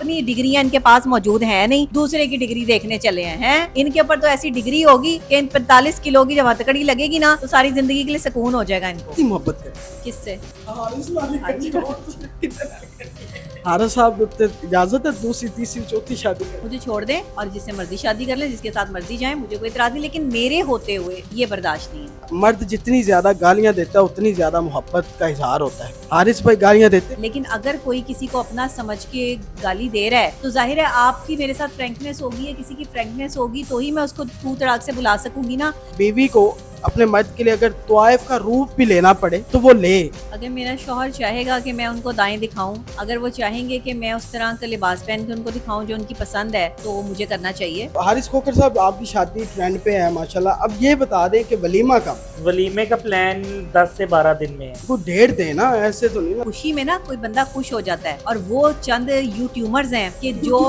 اپنی ڈگریاں ان کے پاس موجود ہیں نہیں, دوسرے کی ڈگری دیکھنے چلے ہیں. ان کے اوپر تو ایسی ڈگری ہوگی کہ 45 کلو کی جب ہتکڑی لگے گی نا تو ساری زندگی کے لیے سکون ہو جائے گا ان کو. محبت کریں کس سے؟ حارث صاحب اجازت ہے دوسری تیسری چوتھی شادی کریں؟ مجھے چھوڑ دیں اور جس سے مرضی شادی کر لیں, جس کے ساتھ مرضی جائیں, مجھے کوئی اعتراض نہیں, لیکن میرے ہوتے ہوئے یہ برداشت نہیں ہے. مرد جتنی زیادہ گالیاں دیتا ہے اتنی زیادہ محبت کا اظہار ہوتا ہے. حارث بھائی گالیاں دیتے, لیکن اگر کوئی کسی کو اپنا سمجھ کے گالی دے رہا ہے تو ظاہر ہے آپ کی میرے ساتھ فرینکنیس ہوگی یا کسی کی فرینکنیس ہوگی تو ہی میں اس کو تو تڑاک سے بلا سکوں گی نا. بیوی کو اپنے مرد کے لیے اگر طوائف کا روپ بھی لینا پڑے تو وہ لے. اگر میرا شوہر چاہے گا کہ میں ان کو دائیں دکھاؤں, اگر وہ چاہیں گے کہ میں اس طرح کا لباس پہن کے ان کو دکھاؤں جو ان کی پسند ہے, تو مجھے کرنا چاہیے. حارث کھوکھر صاحب آپ کی شادی ٹرینڈ پہ ہے ماشاءاللہ, اب یہ بتا دیں کہ ولیمہ کب؟ ولیمے کا پلان 10 سے 12 دن میں ہے. وہ ڈیٹ دیں نا, ایسے تو نہیں نا. خوشی میں نا کوئی بندہ خوش ہو جاتا ہے, اور وہ چند یوٹیوبرز ہیں کہ جو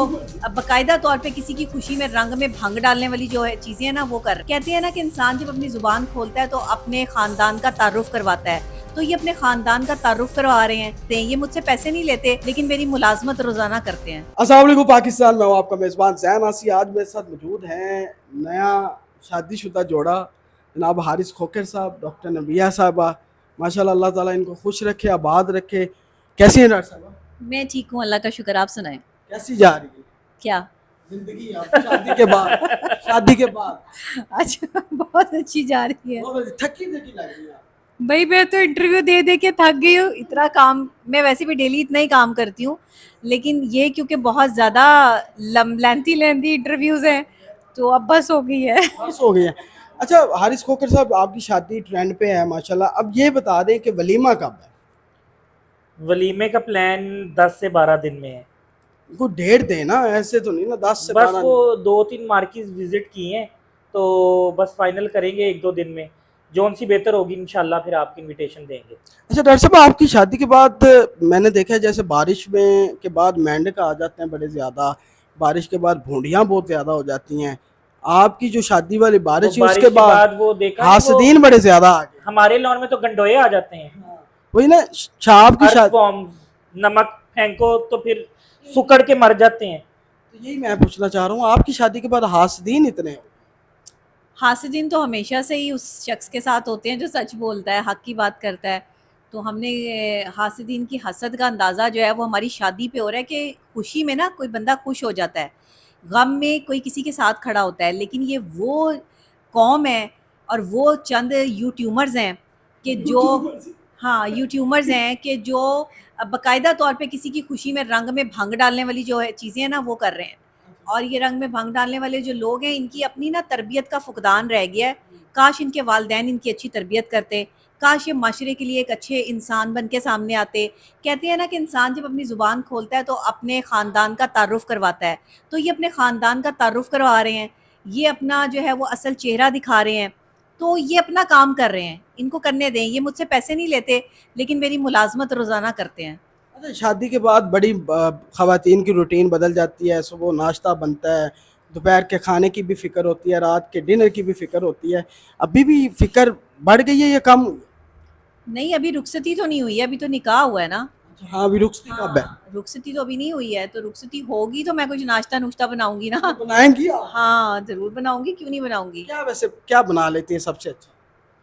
باقاعدہ طور پہ کسی کی خوشی میں رنگ میں بھنگ ڈالنے والی جو چیزیں ہیں نا وہ کہتے ہیں نا کہ انسان جب اپنی زبان کھولتا ہے تو اپنے خاندان کا تعارف کرواتا ہے. تو یہ اپنے خاندان کا تعارف کروا رہے ہیں. یہ مجھ سے پیسے نہیں لیتے لیکن میری ملازمت روزانہ کرتے ہیں. السلام علیکم پاکستان, میں ہوں آپ کا میزبان زین آسی. آج میرے ساتھ موجود ہیں نیا شادی شدہ جوڑا جناب حارث کھوکھر صاحب, ڈاکٹر نبیہ صاحبہ. ماشاءاللہ اللہ تعالیٰ ان کو خوش رکھے, آباد رکھے. کیسی ہیں ڈاکٹر صاحبہ؟ میں ٹھیک ہوں, اللہ کا شکر. آپ سنائیں کیسی جا رہی ہے کیا زندگی آپ شادی کے بعد؟ شادی کے بعد اچھا, بہت اچھی جا رہی ہے. تھکی لگ رہی ہے آپ. بھائی میں تو انٹرویو دے دے کے تھک گئی ہوں. اتنا کام, میں ویسے بھی ڈیلی اتنا ہی کام کرتی ہوں, لیکن یہ کیونکہ بہت زیادہ لینتھی انٹرویوز ہیں تو اب بس ہو گئی ہے. بس ہو گئی ہے. اچھا حارث کھوکھر صاحب آپ کی شادی ٹرینڈ پہ ہے ماشاءاللہ, اب یہ بتا دیں کہ ولیمہ کب ہے؟ ولیمے کا پلان 10 سے 12 دن میں ہے. کوئی ڈیٹ دیں نا, ایسے تو نہیں نا. 10 سے بس 12 وہ 2-3 مارکیز وزٹ کی ہیں تو بس فائنل کریں گے 1-2 دن میں, جون سی بہتر ہوگی انشاءاللہ پھر آپ کی انویٹیشن دیں گے. اچھا ڈاکٹر صاحب آپ کی شادی کے بعد میں نے دیکھا ہے جیسے بارش میں کے بعد مینڈک آ جاتے ہیں بڑے زیادہ, بارش کے بعد بھونڈیاں بہت زیادہ ہو جاتی ہیں. آپ کی جو شادی والی بارش ہے اس کے بعد وہ دیکھا حاسدین بڑے زیادہ آ گئے. ہمارے لون میں تو گنڈوئے آ جاتے ہیں. وہی نا, شاب کی شادی, نمک پھینکو تو پھر سکڑ کے مر جاتے ہیں. یہی میں پوچھنا چاہ رہا ہوں, آپ کی شادی کے بعد حاسدین اتنے ہو؟ حاسدین تو ہمیشہ سے ہی اس شخص کے ساتھ ہوتے ہیں جو سچ بولتا ہے, حق کی بات کرتا ہے. تو ہم نے حاسدین کی حسد کا اندازہ جو ہے وہ ہماری شادی پہ ہو رہا ہے کہ خوشی میں نا کوئی بندہ خوش ہو جاتا ہے, غم میں کوئی کسی کے ساتھ کھڑا ہوتا ہے. لیکن یہ وہ قوم ہے اور وہ چند یوٹیوبرز ہیں کہ جو یوٹیوبرز ہیں کہ جو باقاعدہ طور پہ کسی کی خوشی میں رنگ میں بھنگ ڈالنے والی جو چیزیں ہیں نا وہ کر رہے ہیں. اور یہ رنگ میں بھنگ ڈالنے والے جو لوگ ہیں ان کی اپنی نا تربیت کا فقدان رہ گیا ہے. کاش ان کے والدین ان کی اچھی تربیت کرتے, کاش یہ معاشرے کے لیے ایک اچھے انسان بن کے سامنے آتے. کہتے ہیں نا کہ انسان جب اپنی زبان کھولتا ہے تو اپنے خاندان کا تعارف کرواتا ہے. تو یہ اپنے خاندان کا تعارف کروا رہے ہیں, یہ اپنا جو ہے وہ اصل چہرہ دکھا رہے ہیں. تو یہ اپنا کام کر رہے ہیں, ان کو کرنے دیں. یہ مجھ سے پیسے نہیں لیتے لیکن میری ملازمت روزانہ کرتے ہیں. اچھا شادی کے بعد بڑی خواتین کی روٹین بدل جاتی ہے. صبح ناشتہ بنتا ہے, دوپہر کے کھانے کی بھی فکر ہوتی ہے, رات کے ڈنر کی بھی فکر ہوتی ہے. ابھی بھی فکر بڑھ گئی ہے یا کم ہوئی؟ نہیں, ابھی رخصتی تو نہیں ہوئی ہے, ابھی تو نکاح ہوا ہے نا. ہاں ابھی رخصتی کب ہے؟ رخصتی تو ابھی نہیں ہوئی ہے, تو رخصتی ہوگی تو میں کچھ ناشتہ بناؤں گی نا. بنائیں گی آپ؟ ہاں ضرور بناؤں گی, کیوں نہیں بناؤں گی. کیا ویسے کیا بنا لیتی ہیں سب سے اچھا؟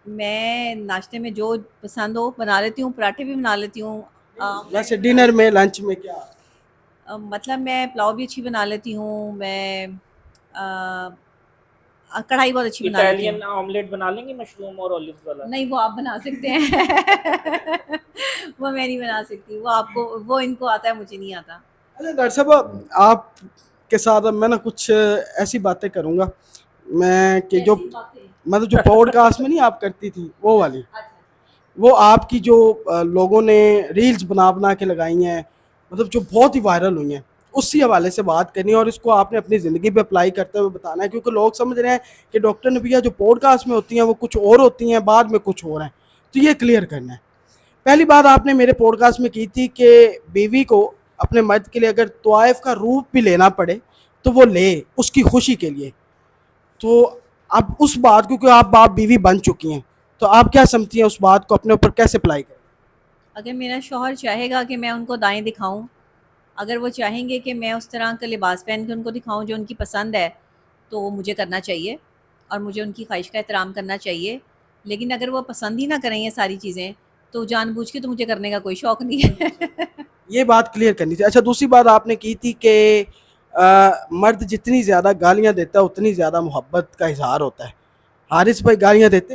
میں ناشتے میں جو پسند ہو بنا لیتی ہوں, پراٹھے بھی بنا لیتی ہوں. ویسے ڈنر میں لنچ میں کیا؟ مطلب میں پلاؤ بھی اچھی بنا لیتی ہوں, میں کڑھائی بہت اچھی بنا لیتی ہوں. اٹیلین آملیٹ بنا لیں گے مشروم اور اولیوز والا؟ نہیں, وہ آپ بنا سکتے ہیں. وہ میں نہیں بنا سکتی, وہ آپ کو, وہ ان کو آتا ہے, مجھے نہیں آتا. اچھا ڈاکٹر صاحب آپ کے ساتھ میں نا کچھ ایسی باتیں کروں گا میں کہ جو مطلب جو پوڈ کاسٹ میں نہیں آپ کرتی تھی وہ والی, وہ آپ کی جو لوگوں نے ریلز بنا کے لگائی ہیں, مطلب جو بہت ہی وائرل ہوئی ہیں, اسی حوالے سے بات کرنی ہے. اور اس کو آپ نے اپنی زندگی پہ اپلائی کرتے ہوئے بتانا ہے, کیونکہ لوگ سمجھ رہے ہیں کہ ڈاکٹر نبیہ جو پوڈ کاسٹ میں ہوتی ہیں وہ کچھ اور ہوتی ہیں, بعد میں کچھ اور ہیں. تو یہ کلیئر کرنا ہے. پہلی بات آپ نے میرے پوڈ کاسٹ میں کی تھی کہ بیوی کو اپنے مرد کے لیے اگر طوائف کا روپ بھی لینا پڑے تو وہ لے, اس کی خوشی کے لیے. تو اب اس بات کو, کیونکہ آپ باپ بیوی بن چکی ہیں, تو آپ کیا سمجھتی ہیں اس بات کو اپنے اوپر کیسے اپلائی کریں؟ اگر میرا شوہر چاہے گا کہ میں ان کو دائیں دکھاؤں, اگر وہ چاہیں گے کہ میں اس طرح کا لباس پہن کے ان کو دکھاؤں جو ان کی پسند ہے تو وہ مجھے کرنا چاہیے اور مجھے ان کی خواہش کا احترام کرنا چاہیے. لیکن اگر وہ پسند ہی نہ کریں یہ ساری چیزیں تو جان بوجھ کے تو مجھے کرنے کا کوئی شوق نہیں ہے. یہ بات کلیئر کرنی تھی. اچھا دوسری بات آپ نے کی تھی کہ مرد جتنی زیادہ گالیاں دیتا ہے اتنی زیادہ محبت کا اظہار ہوتا ہے. حارث بھائی گالیاں دیتے؟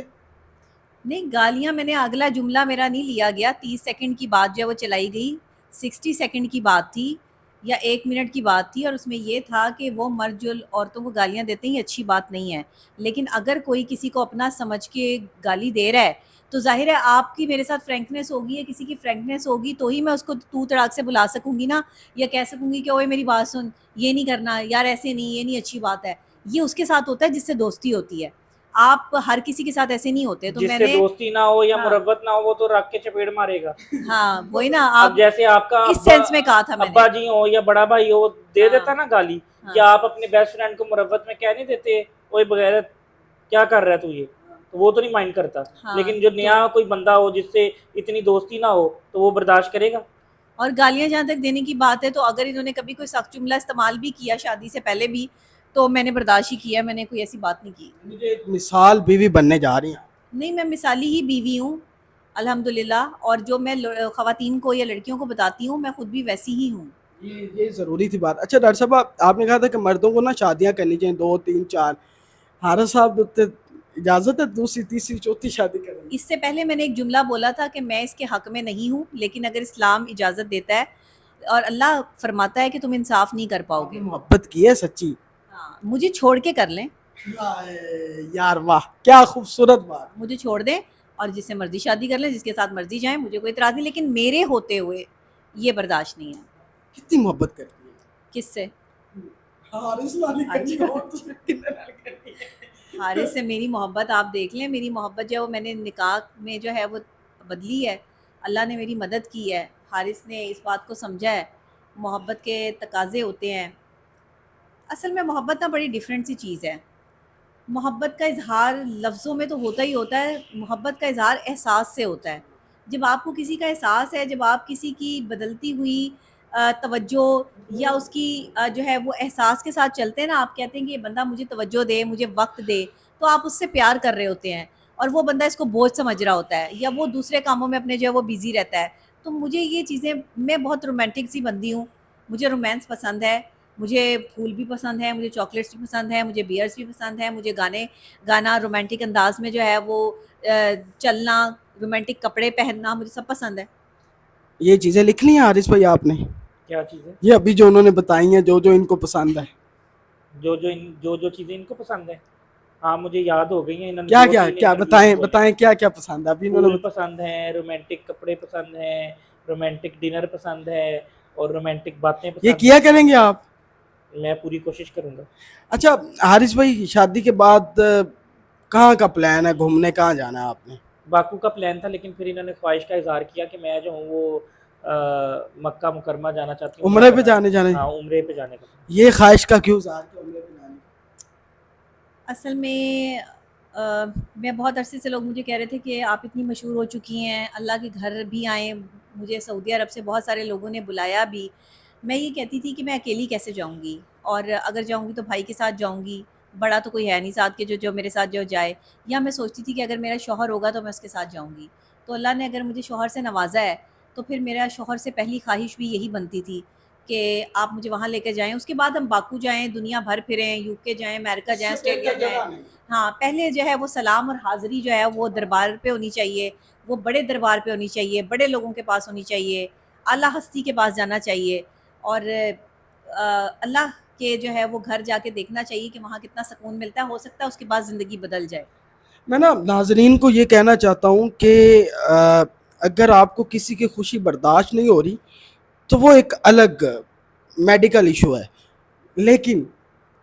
نہیں گالیاں میں نے اگلا جملہ میرا نہیں لیا گیا. 30 سیکنڈ کی بات جو ہے وہ چلائی گئی. 60 سیکنڈ کی بات تھی یا 1 منٹ کی بات تھی اور اس میں یہ تھا کہ وہ مرد جو عورتوں کو گالیاں دیتے ہیں یہ اچھی بات نہیں ہے. لیکن اگر کوئی کسی کو اپنا سمجھ کے گالی دے رہا ہے تو ظاہر ہے آپ کی میرے ساتھ فرینکنیس ہوگی یا کسی کی فرینکنیس ہوگی تو ہی میں اس کو تو تڑاک سے بلا سکوں گی نا, یا کہہ سکوں گی کہ اوے میری بات سن, یہ نہیں کرنا یار, ایسے نہیں, یہ نہیں اچھی بات ہے. یہ اس کے ساتھ ہوتا ہے جس سے دوستی ہوتی ہے. آپ ہر کسی کے ساتھ ایسے نہیں ہوتے. تو جس میں سے نے دوستی نہ ہو یا ہاں مروت نہ ہو وہ تو رکھ کے چپیڑ مارے گا. ہاں وہی نا, اب آپ جیسے آپ کا اس سینس میں کہا تھا میں نے. ابا جی ہو یا بڑا بھائی ہو دے ہاں دیتا نا گالی, ہاں یا آپ اپنے بیسٹ فرینڈ کو مروت میں کہہ نہیں دیتے کوئی بغیر کیا کر رہا ہے تو, یہ تو وہ تو نہیں مائنڈ کرتا. ہاں لیکن جو تو نیا کوئی بندہ ہو جس سے اتنی دوستی نہ ہو تو وہ برداشت کرے گا. اور گالیاں جہاں تک دینے کی بات ہے تو اگر انہوں نے کبھی کوئی سخت جملہ استعمال بھی کیا شادی سے پہلے بھی تو میں نے برداشت ہی کیا, میں نے کوئی ایسی بات نہیں کی. مجھے ایک مثال بیوی بننے جا رہی ہیں. نہیں میں مثالی ہی بیوی ہوں الحمدللہ, اور جو میں خواتین کو یا لڑکیوں کو بتاتی ہوں میں خود بھی ویسی ہی ہوں. یہ ضروری تھی بات. اچھا ڈاکٹر صاحب آپ نے کہا تھا کہ مردوں کو نا شادیاں کرنی چاہیے 2 3 4. حارث صاحب اجازت ہے دوسری تیسری چوتھی شادی کریں؟ اس سے پہلے میں نے ایک جملہ بولا تھا کہ میں اس کے حق میں نہیں ہوں, لیکن اگر اسلام اجازت دیتا ہے اور اللہ فرماتا ہے کہ تم انصاف نہیں کر پاؤ آپ نے گے, محبت کی ہے سچی؟ ہاں مجھے چھوڑ کے کر لیں, یار واہ کیا خوبصورت بات. مجھے چھوڑ دیں اور جس سے مرضی شادی کر لیں, جس کے ساتھ مرضی جائیں, مجھے کوئی اعتراض نہیں, لیکن میرے ہوتے ہوئے یہ برداشت نہیں ہے. کتنی محبت کرتی ہے؟ کس سے؟ حارث والی کرنی اچھا اور تو کتنے نال کرنی ہے. حارث سے میری محبت آپ دیکھ لیں. میری محبت جو ہے وہ میں نے نکاح میں جو ہے وہ بدلی ہے. اللہ نے میری مدد کی ہے, حارث نے اس بات کو سمجھا ہے. محبت کے تقاضے ہوتے ہیں. اصل میں محبت نا بڑی ڈیفرنٹ سی چیز ہے. محبت کا اظہار لفظوں میں تو ہوتا ہی ہوتا ہے, محبت کا اظہار احساس سے ہوتا ہے. جب آپ کو کسی کا احساس ہے, جب آپ کسی کی بدلتی ہوئی توجہ یا اس کی جو ہے وہ احساس کے ساتھ چلتے ہیں نا, آپ کہتے ہیں کہ یہ بندہ مجھے توجہ دے, مجھے وقت دے, تو آپ اس سے پیار کر رہے ہوتے ہیں, اور وہ بندہ اس کو بوجھ سمجھ رہا ہوتا ہے یا وہ دوسرے کاموں میں اپنے جو ہے وہ بیزی رہتا ہے. تو مجھے یہ چیزیں, میں بہت رومانٹک سی بندی ہوں, مجھے رومانس پسند ہے, مجھے پھول بھی پسند ہے, مجھے چاکلیٹس بھی پسند ہیں, مجھے بیئرس بھی پسند ہیں, مجھے گانا رومانٹک انداز میں جو ہے وہ چلنا, رومانٹک کپڑے پہننا, مجھے سب پسند ہے. یہ چیزیں لکھ لی ہیں حارث بھائی آپ نے؟ کیا چیزیں؟ یہ ابھی جو انہوں نے بتائی ہیں, جو ان کو پسند ہے, جو چیزیں ان کو پسند ہیں, ہاں مجھے یاد ہو گئی ہیں. کیا بتائیں کیا پسند ہے ابھی انہوں نے؟ پھول پسند ہیں, رومانٹک کپڑے پسند ہیں, رومانٹک ڈنر پسند ہے, اور رومانٹک باتیں پسند یہ ہیں. کیا کریں گے آپ؟ میں پوری کوشش کروں گا. اچھا حارث بھائی شادی کے بعد کہاں کا پلان ہے, گھومنے کہاں جانا ہے آپ نے؟ باکو کا پلان تھا, لیکن پھر انہوں نے خواہش کا اظہار کیا کہ میں جو ہوں وہ مکہ مکرمہ جانا چاہتی ہوں. عمرے پہ جانے ہاں عمرے پہ جانے کا. یہ خواہش کا کیوں اظہار کیا عمرے پہ جانے کا؟ اصل میں بہت عرصے سے لوگ مجھے کہہ رہے تھے کہ آپ اتنی مشہور ہو چکی ہیں, اللہ کے گھر بھی آئیں. مجھے سعودی عرب سے بہت سارے لوگوں نے بلایا بھی. میں یہ کہتی تھی کہ میں اکیلی کیسے جاؤں گی, اور اگر جاؤں گی تو بھائی کے ساتھ جاؤں گی, بڑا تو کوئی ہے نہیں ساتھ کے جو میرے ساتھ جو جائے. یا میں سوچتی تھی کہ اگر میرا شوہر ہوگا تو میں اس کے ساتھ جاؤں گی. تو اللہ نے اگر مجھے شوہر سے نوازا ہے تو پھر میرا شوہر سے پہلی خواہش بھی یہی بنتی تھی کہ آپ مجھے وہاں لے کے جائیں, اس کے بعد ہم باکو جائیں, دنیا بھر پھریں, یو کے جائیں, امریکہ جائیں, آسٹریلیا جائیں. ہاں پہلے جو ہے وہ سلام اور حاضری جو ہے وہ دربار پہ ہونی چاہیے, وہ بڑے دربار پہ ہونی چاہیے, بڑے لوگوں کے پاس ہونی چاہیے, اعلیٰ ہستی کے پاس جانا چاہیے, اور اللہ کہ جو ہے وہ گھر جا کے دیکھنا چاہیے کہ وہاں کتنا سکون ملتا ہے. ہو سکتا ہے اس کے بعد زندگی بدل جائے. میں نا ناظرین کو یہ کہنا چاہتا ہوں کہ اگر آپ کو کسی کی خوشی برداشت نہیں ہو رہی تو وہ ایک الگ میڈیکل ایشو ہے, لیکن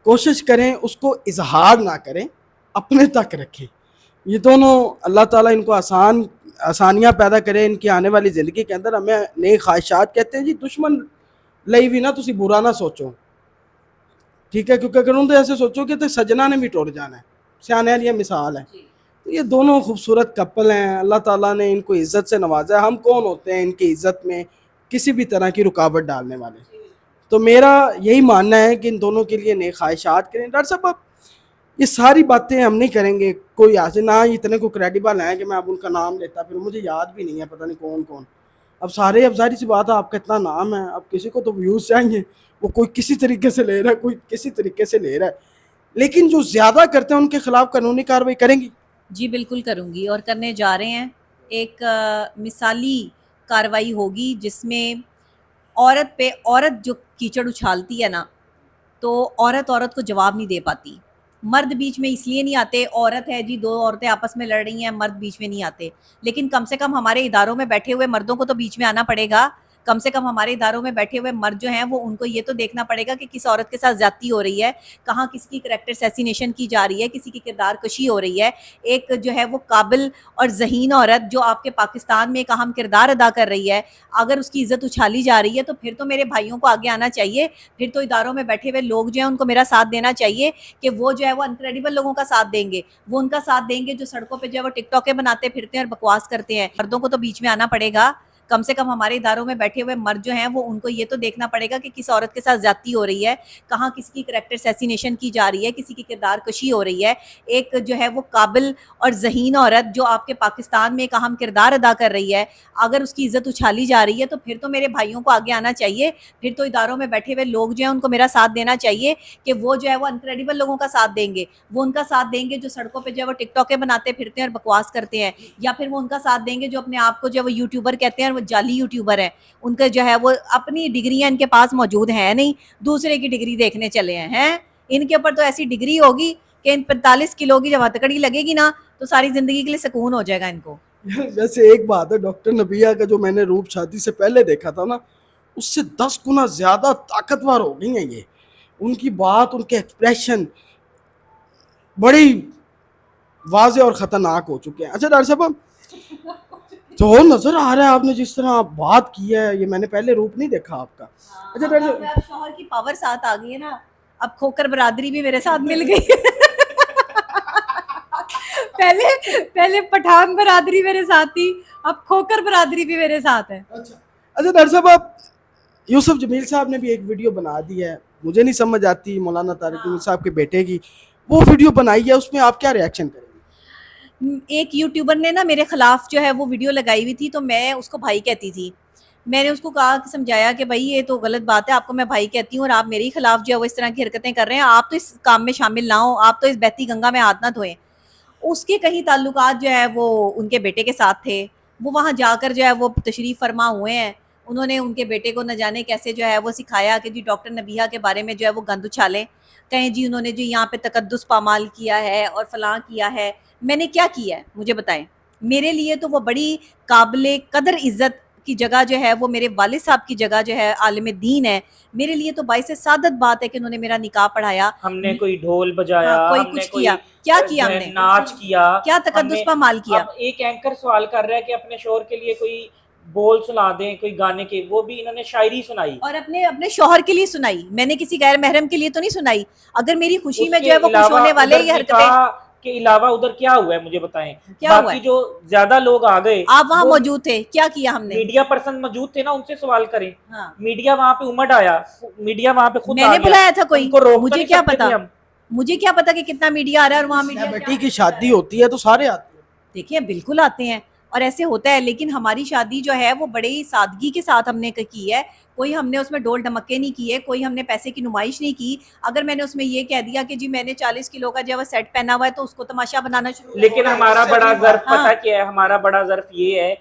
کوشش کریں اس کو اظہار نہ کریں, اپنے تک رکھیں. یہ دونوں اللہ تعالیٰ ان کو آسانیاں پیدا کرے ان کی آنے والی زندگی کے اندر. ہمیں نئی خواہشات کہتے ہیں جی دشمن لئی بھی نا تسی برا نہ سوچو, ٹھیک ہے, کیونکہ اگر ان تو ایسے سوچو کہ تو سجنا نے بھی ٹوٹ جانا ہے. سیانے والی مثال ہے. تو یہ دونوں خوبصورت کپل ہیں, اللہ تعالیٰ نے ان کو عزت سے نوازا ہے. ہم کون ہوتے ہیں ان کی عزت میں کسی بھی طرح کی رکاوٹ ڈالنے والے؟ تو میرا یہی ماننا ہے کہ ان دونوں کے لیے نیک خواہشات کریں. ڈاکٹر صاحب اب یہ ساری باتیں ہم نہیں کریں گے, کوئی ایسے نہ اتنے کو کریڈیبل ہیں کہ میں اب ان کا نام لیتا, پھر مجھے یاد بھی نہیں ہے پتہ نہیں کون کون. اب ظاہری سی بات ہے, آپ کا اتنا نام ہے, اب کسی کو تو ویوز چاہیے, وہ کوئی کسی طریقے سے لے رہا ہے, کوئی کسی طریقے سے لے رہا ہے, لیکن جو زیادہ کرتے ہیں ان کے خلاف قانونی کارروائی کریں گی؟ جی بالکل کروں گی, اور کرنے جا رہے ہیں. ایک مثالی کارروائی ہوگی جس میں عورت پہ عورت جو کیچڑ اچھالتی ہے نا, تو عورت کو جواب نہیں دے پاتی. مرد بیچ میں اس لیے نہیں آتے, عورت ہے جی, 2 عورتیں آپس میں لڑ رہی ہیں, مرد بیچ میں نہیں آتے. لیکن کم سے کم ہمارے اداروں میں بیٹھے ہوئے مردوں کو تو بیچ میں آنا پڑے گا. کم سے کم ہمارے اداروں میں بیٹھے ہوئے مرد جو ہیں وہ ان کو یہ تو دیکھنا پڑے گا کہ کس عورت کے ساتھ زیادتی ہو رہی ہے, کہاں کسی کی کریکٹر اسیسینیشن کی جا رہی ہے, کسی کی کردار کشی ہو رہی ہے. ایک جو ہے وہ قابل اور ذہین عورت جو آپ کے پاکستان میں ایک اہم کردار ادا کر رہی ہے, اگر اس کی عزت اچھالی جا رہی ہے تو پھر تو میرے بھائیوں کو آگے آنا چاہیے. پھر تو اداروں میں بیٹھے ہوئے لوگ جو ہیں ان کو میرا ساتھ دینا چاہیے کہ وہ جو ہے وہ انکریڈیبل لوگوں کا ساتھ دیں گے, وہ ان کا ساتھ دیں گے جو سڑکوں پہ جو ہے وہ ٹک ٹاکیں بناتے پھرتے ہیں اور بکواس کرتے ہیں. مردوں کو تو بیچ میں آنا پڑے گا. کم سے کم ہمارے اداروں میں بیٹھے ہوئے مرد جو ہیں وہ ان کو یہ تو دیکھنا پڑے گا کہ کس عورت کے ساتھ زیادتی ہو رہی ہے, کہاں کسی کی کریکٹر اسیسینیشن کی جا رہی ہے, کسی کی کردار کشی ہو رہی ہے. ایک جو ہے وہ قابل اور ذہین عورت جو آپ کے پاکستان میں ایک اہم کردار ادا کر رہی ہے, اگر اس کی عزت اچھالی جا رہی ہے تو پھر تو میرے بھائیوں کو آگے آنا چاہیے. پھر تو اداروں میں بیٹھے ہوئے لوگ جو ہیں ان کو میرا ساتھ دینا چاہیے کہ وہ جو ہے وہ انکریڈیبل لوگوں کا ساتھ دیں گے, وہ ان کا ساتھ دیں گے جو سڑکوں پہ جو ہے وہ ٹک ٹاکیں بناتے پھرتے ہیں اور بکواس کرتے ہیں, یا پھر وہ ان کا ساتھ دیں گے جو اپنے آپ کو جو ہے وہ یوٹیوبر کہتے ہیں اور وہ جعلی یوٹیوبر ہیں. ان کا جو ہے وہ اپنی ڈگریاں ان کے پاس موجود ہیں نہیں, دوسرے کی ڈگری دیکھنے چلے ہیں. ان کے اوپر تو ایسی ڈگری ہوگی کہ ان 45 کلو کی جب ہتکڑی لگے گی نا تو ساری زندگی کے لیے سکون ہو جائے گا ان کو. ویسے ایک بات ہے, ڈاکٹر نبیہ کا جو میں نے روپ شادی سے پہلے دیکھا تھا نا, اس سے 10 گنا زیادہ طاقتور ہو گئی ہیں یہ. ان کی بات, ان کے ایکسپریشن بڑی واضح اور خطرناک ہو چکے ہیں. اچھا ڈاکٹر صاحب, تو نظر آ رہا ہے آپ نے جس طرح آپ بات کی ہے, یہ میں نے پہلے روپ نہیں دیکھا آپ کا. اچھا ڈاکٹر صاحب, اب شوہر کی پاور ساتھ آ گئی ہے نا, اب کھوکر برادری بھی میرے ساتھ مل گئی. پہلے پٹھان برادری میرے ساتھ تھی, اب کھوکر برادری بھی میرے ساتھ ہے. اچھا ڈاکٹر صاحب, آپ یوسف جمیل صاحب نے بھی ایک ویڈیو بنا دی ہے, مجھے نہیں سمجھ آتی, مولانا طارق جمیل صاحب کے بیٹے کی وہ ویڈیو بنائی ہے, اس میں آپ کیا ریئیکشن کریں گے؟ ایک یوٹیوبر نے نا میرے خلاف جو ہے وہ ویڈیو لگائی ہوئی تھی, تو میں اس کو بھائی کہتی تھی. میں نے اس کو کہا کہ سمجھایا کہ بھائی یہ تو غلط بات ہے, آپ کو میں بھائی کہتی ہوں اور آپ میرے خلاف جو ہے وہ اس طرح کی حرکتیں کر رہے ہیں, آپ تو اس کام میں شامل نہ ہوں, آپ تو اس بہتی گنگا میں ہاتھ نہ دھوئیں. اس کے کہیں تعلقات جو ہے وہ ان کے بیٹے کے ساتھ تھے, وہ وہاں جا کر جو ہے وہ تشریف فرما ہوئے ہیں. انہوں نے ان کے بیٹے کو نہ جانے کیسے جو ہے وہ سکھایا کہ جی ڈاکٹر نبیہ کے بارے میں جو ہے وہ گند اچھالیں, کہیں جی انہوں نے جو یہاں پہ تقدس پامال کیا ہے اور فلاں کیا ہے. میں نے کیا کیا ہے مجھے بتائیں؟ میرے لیے تو وہ بڑی قابل قدر عزت کی جگہ جو ہے وہ میرے والد صاحب کی جگہ جو ہے عالم دین ہے. میرے لیے تو باعث سعادت بات ہے کہ انہوں نے میرا نکاح پڑھایا. ہم نے کوئی ڈھول بجایا, کوئی ہم نے کچھ کوئی کیا, کیا کیا ہم نے, ناچ کیا, کیا تقدس پامال کیا. اب ایک اینکر سوال کر رہا ہے کہ اپنے شوہر کے لیے کوئی بول سنا دیں, کوئی گانے کے, وہ بھی انہوں نے شاعری سنائی اور اپنے شوہر کے لیے سنائی, میں نے کسی غیر محرم کے لیے تو نہیں سنائی. اگر میری خوشی اس میں کے جو ہے وہ خوش علاوہ ہونے والے ادھر یہ حرکتیں. نکاح کے علاوہ ادھر کیا ہوا ہے مجھے بتائیں. کیا ہوا باقی ہے؟ جو زیادہ لوگ آ گئے آپ وہاں وہ موجود تھے, کیا کیا ہم نے. میڈیا پرسن موجود تھے نا, ان سے سوال کریں. ہاں, میڈیا وہاں پہ امڈ آیا, میڈیا وہاں پہ خود میں آ نے گیا, بلایا تھا کوئی, ان کو روک تو مجھے نہیں کیا سکتے پتا, تھے ہم. مجھے کیا پتا کہ کتنا میڈیا آ رہا ہے اور وہاں میڈیا بیٹی کی شادی ہوتی ہے تو سارے آتے ہیں. دیکھیں بالکل آتے ہیں اور ایسے ہوتا ہے, لیکن ہماری شادی جو ہے وہ بڑی سادگی کے ساتھ ہم نے کی ہے. کوئی ہم نے اس میں ڈول ڈھمکے نہیں کیے, کوئی ہم نے پیسے کی نمائش نہیں کی. اگر میں نے اس میں یہ کہہ دیا کہ جی میں نے 40 کلو کا جو ہے سیٹ پہنا ہوا ہے تو اس کو تماشا بنانا شروع. لیکن ہمارا بڑا ظرف ہاں. پتہ کیا ہے, ہمارا بڑا ظرف یہ ہے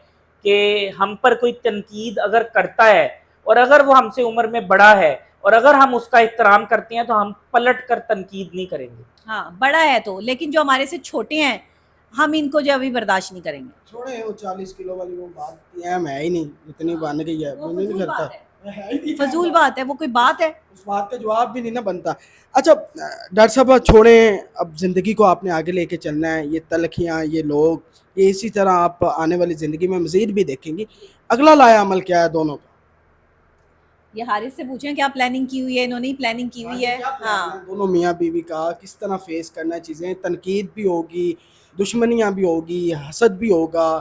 کہ ہم پر کوئی تنقید اگر کرتا ہے اور اگر وہ ہم سے عمر میں بڑا ہے اور اگر ہم اس کا احترام کرتے ہیں تو ہم پلٹ کر تنقید نہیں کریں گے. ہاں بڑا ہے تو, لیکن جو ہمارے سے چھوٹے ہیں ہم ان کو جو ابھی برداشت نہیں کریں گے. چھوڑے وہ 40 کلو والی وہ بات ہے ہی نہیں, اتنی بن گئی ہے, وہ میں نہیں فضول کرتا. بات ہے, فضول بات ہے, وہ کوئی بات ہے. اس بات کا جواب بھی نہیں نا بنتا. اچھا ڈاکٹر صاحب چھوڑیں, اب زندگی کو آپ نے آگے لے کے چلنا ہے, یہ تلخیاں, یہ لوگ, یہ اسی طرح آپ آنے والی زندگی میں مزید بھی دیکھیں گی. اگلا لایا عمل کیا ہے دونوں کا؟ یہ حارث سے پوچھیں کیا پلاننگ کی ہوئی ہے, انہوں نے پلاننگ کی ہوئی ہے. ہاں دونوں میاں بیوی کا کس طرح فیس کرنا ہے چیزیں, تنقید بھی ہوگی, دشمنیاں بھی ہوگی, حسد بھی ہوگا,